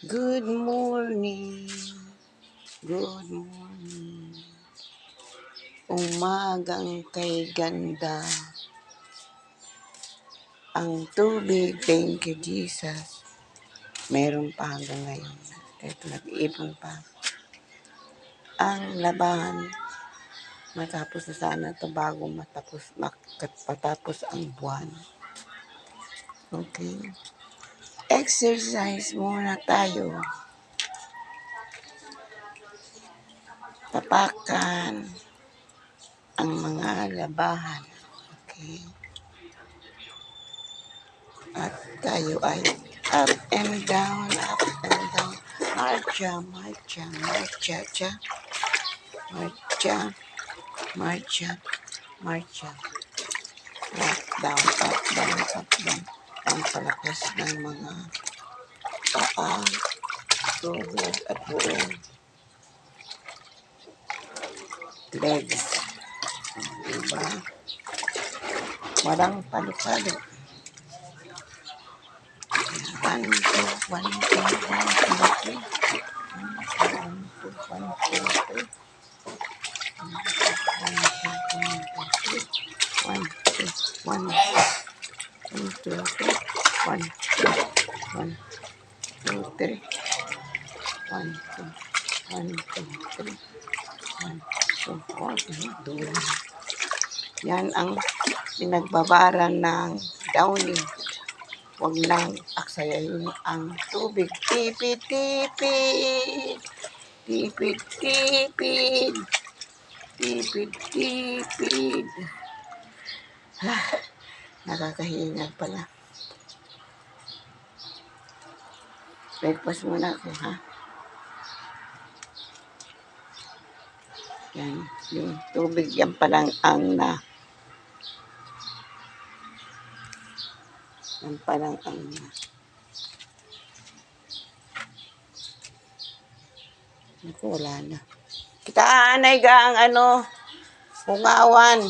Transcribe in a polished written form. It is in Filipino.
Good morning, good morning. Umagang kay ganda. Ang tubig, thank you Jesus. Meron pa hanggang ngayon. Ito, nag-iipon pa. Ang laban, matapos na sana ito bago matapos ang buwan. Okay. Exercise muna tayo. Tapakan ang mga labahan. Okay. At tayo ay up and down, up and down. Marcha, marcha, marcha, cha. Marcha, marcha, marcha. Up, down, up, down, up, down. Ang palakas ng mga paa, tuhod at buong legs. Diba? Walang palo-palo. One, two, one, two, one, two, three. One, two, one, two, three. One, two, one, two, three. One, two, one, two, three. One, two, one, two, three. One, two, one, two. Yan ang pinagbabaran ng downy. Huwag lang aksayahin ang tubig. Tipid, tipid. Tipid, tipid. Tipid, tipid. Nakakahingal pala. Breakfast muna ako, ha? Yan, yung tubig yan palang ang na. Yan palang ang na. Naku, wala na. Kita anay ga ang hungawan.